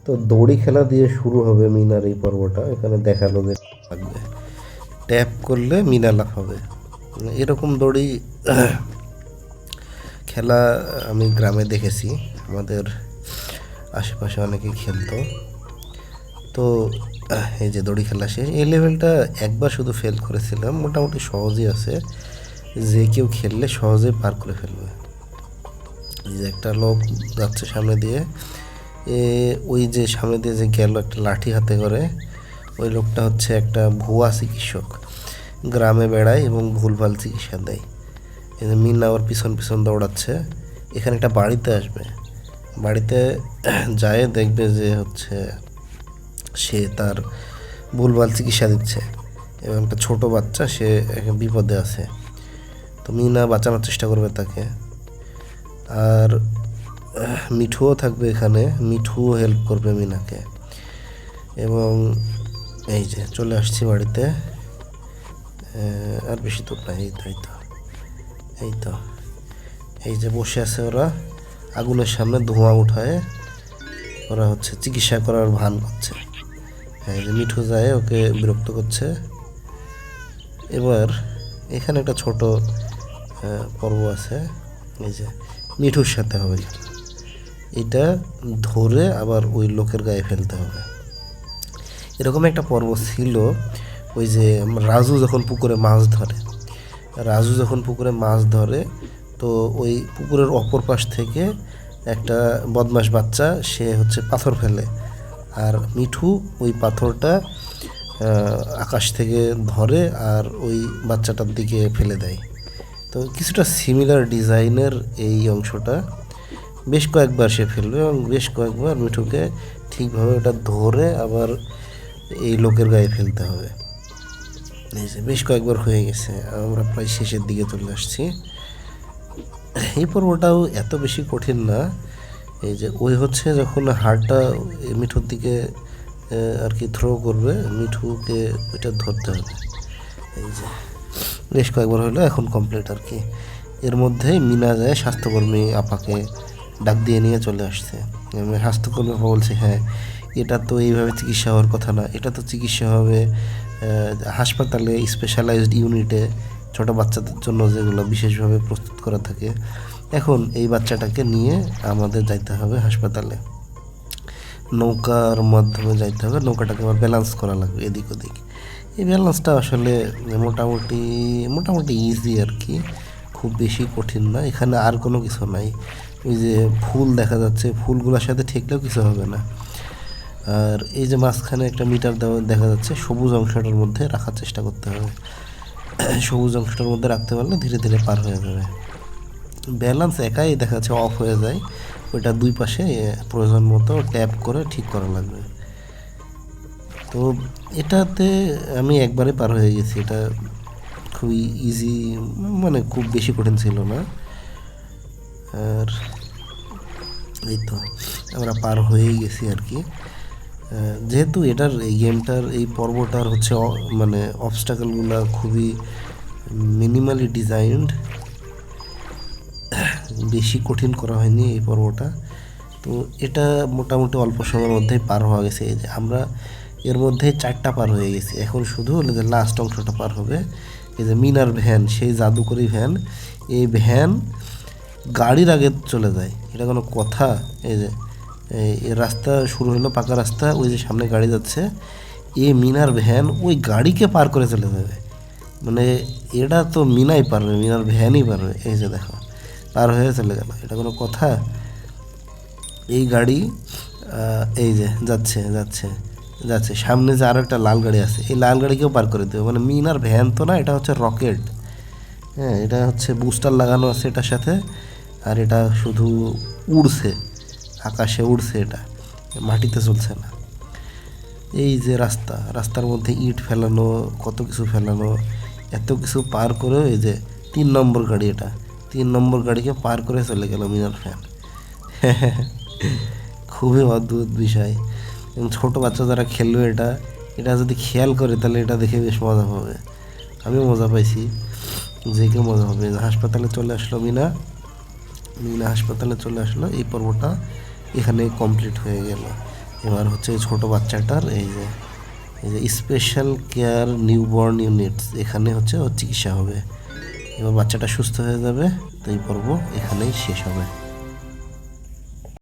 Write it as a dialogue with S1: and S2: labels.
S1: তো দড়ি খেলা দিয়ে শুরু হবে মিনার এই পর্বটা। এখানে দেখালো যে লাগবে, ট্যাপ করলে মিনা লাফাবে, এরকম দড়ি খেলা আমি গ্রামে দেখেছি, আমাদের আশেপাশে অনেকে খেলতো। তো এই যে দড়ি খেলা শেষ, এই লেভেলটা একবার শুধু ফেল করেছিলাম, মোটামুটি সহজই আছে, যে কেউ খেললে সহজেই পার করে ফেলবে। এই যে একটা লোক যাচ্ছে সামনে দিয়ে, ওই যে সামনে দিয়ে যে গেল একটা লাঠি হাতে করে, ওই লোকটা হচ্ছে একটা ভুয়া চিকিৎসক, গ্রামে বেড়ায় এবং ভুলভাল চিকিৎসা দেয়। এই যে মিনা ওর পিছন পিছন দৌড়াচ্ছে, এখানে একটা বাড়িতে আসবে, বাড়িতে যায় দেখবে যে হচ্ছে সে তার ভুলভাল চিকিৎসা দিচ্ছে এবং একটা ছোট বাচ্চা সে বিপদে আছে। তো মিনা বাঁচানোর চেষ্টা করবে তাকে, আর মিঠুও থাকবে এখানে, মিঠুও হেল্প করবে মিনাকে। এবং এই যে চলে আসছি বাড়িতে, আর বেশি দূর না, এই তো এই তো এই তো এই যে বসে আছে ওরা, আগুনের সামনে ধোঁয়া উঠায় ওরা হচ্ছে চিকিৎসা করার ভান করছে। হ্যাঁ, এই যে মিঠু যায় ওকে বিরক্ত করছে। এবার এখানে একটা ছোট পর্ব আছে, এই যে মিঠুর সাথে হবে খেলা, এটা ধরে আবার ওই লোকের গায়ে ফেলতে হবে। এরকম একটা পর্ব ছিল, ওই যে রাজু যখন পুকুরে মাছ ধরে, তো ওই পুকুরের অপর পাশ থেকে একটা বদমাশ বাচ্চা সে হচ্ছে পাথর ফেলে, আর মিঠু ওই পাথরটা আকাশ থেকে ধরে আর ওই বাচ্চাটার দিকে ফেলে দেয়। তো কিছুটা সিমিলার ডিজাইনের এই অংশটা, বেশ কয়েকবার সে ফেলবে এবং বেশ কয়েকবার মিঠুকে ঠিকভাবে ওটা ধরে আবার এই লোকের গায়ে ফেলতে হবে। এই যে বেশ কয়েকবার হয়ে গেছে, আমরা প্রায় শেষের দিকে চলে আসছি। এই পর্বটাও এত বেশি কঠিন না। এই যে ওই হচ্ছে যখন হাড়টা মিঠুর দিকে আর কি থ্রো করবে, মিঠুকে ওইটা ধরতে হবে। এই যে বেশ কয়েকবার হলো, এখন কমপ্লিট আর কি। এর মধ্যেই মিনা যায় স্বাস্থ্যকর্মী আপাকে ডাক দিয়ে নিয়ে চলে আসছে। স্বাস্থ্যকর্মী আপা বলছে, হ্যাঁ এটা তো এইভাবে চিকিৎসা হওয়ার কথা না, এটা তো চিকিৎসা হবে হাসপাতালে, স্পেশালাইজড ইউনিটে, ছোটো বাচ্চাদের জন্য যেগুলো বিশেষভাবে প্রস্তুত করা থাকে। এখন এই বাচ্চাটাকে নিয়ে আমাদের যাইতে হবে হাসপাতালে, নৌকার মাধ্যমে যাইতে হবে, নৌকাটাকে আবার ব্যালেন্স করা লাগবে এদিক ওদিক। এই ব্যালেন্সটা আসলে মোটামুটি মোটামুটি ইজি আর কি, খুব বেশি কঠিন না। এখানে আর কোনো কিছু নাই, ওই যে ফুল দেখা যাচ্ছে, ফুলগুলোর সাথে ঠেকলেও কিছু হবে না। আর এই যে মাঝখানে একটা মিটার দেওয়া দেখা যাচ্ছে, সবুজ অংশটার মধ্যে রাখার চেষ্টা করতে হবে, সবুজ অংশটার মধ্যে রাখতে পারলে ধীরে ধীরে পার হয়ে যাবে। ব্যালেন্স একাই দেখা যাচ্ছে অফ হয়ে যায়, ওইটা দুই পাশে প্রয়োজন মতো ট্যাপ করে ঠিক করা লাগবে। তো এটাতে আমি একবারে পার হয়ে গেছি, এটা খুবই ইজি, মানে খুব বেশি কঠিন ছিল না। আর এই তো আমরা পার হয়েই গেছি আর কি। যেহেতু এটার এই গেমটার এই পর্বটার হচ্ছে মানে অবস্টাকেলগুলো খুবই মিনিমালি ডিজাইনড, বেশি কঠিন করা হয়নি এই পর্বটা। তো এটা মোটামুটি অল্প সময়ের মধ্যেই পার হওয়া গেছে। এই যে আমরা এর মধ্যে 4টা পার হয়ে গেছি, এখন শুধু হলো যে লাস্ট অংশটা পার হবে। এই যে মিনার ভ্যান, সেই জাদুকরি ভ্যান, এই ভ্যান গাড়ির আগে চলে যায়, এটা কোনো কথা? এই যে এই রাস্তা শুরু হলো, পাকা রাস্তা, ওই যে সামনে গাড়ি যাচ্ছে, এই মিনার ভ্যান ওই গাড়িকে পার করে চলে যাবে, মানে এটা তো মিনাই পারবে, মিনার ভ্যানই পারবে। এই যে দেখো পার হয়ে চলে গেল, এটা কোনো কথা? এই গাড়ি এই যে যাচ্ছে যাচ্ছে যাচ্ছে, সামনে যে আরও একটা লাল গাড়ি আছে, এই লাল গাড়িকেও পার করে দেবে, মানে মিনার ভ্যান তো না, এটা হচ্ছে রকেট। হ্যাঁ, এটা হচ্ছে বুস্টার লাগানো আছে এটার সাথে, আর এটা শুধু উড়ছে, আকাশে উড়ছে, এটা মাটিতে চলছে না। এই যে রাস্তা, রাস্তার মধ্যে ইট ফেলানো, কত কিছু ফেলানো, এত কিছু পার করে এই যে 3 নম্বর গাড়ি, এটা 3 নম্বর গাড়িকে পার করে চলে গেল মিনার ফ্যান। খুবই অদ্ভুত বিষয়, এবং ছোটো বাচ্চা যারা খেলবে এটা, এটা যদি খেয়াল করে তাহলে এটা দেখে বেশ মজা পাবে। আমিও মজা পাইছি, যে কেউ মজা হবে। হাসপাতালে চলে আসলো মিনা, মিনা হাসপাতালে চলে আসলো, এই পর্বটা এখানে কমপ্লিট হয়ে গেল। এবার হচ্ছে ছোট বাচ্চাটার এই যে স্পেশাল কেয়ার নিউবর্ন ইউনিটস, এখানে হচ্ছে ওর চিকিৎসা হবে। এবার বাচ্চাটা সুস্থ হয়ে যাবে। তো এই পর্ব এখানেই শেষ হবে।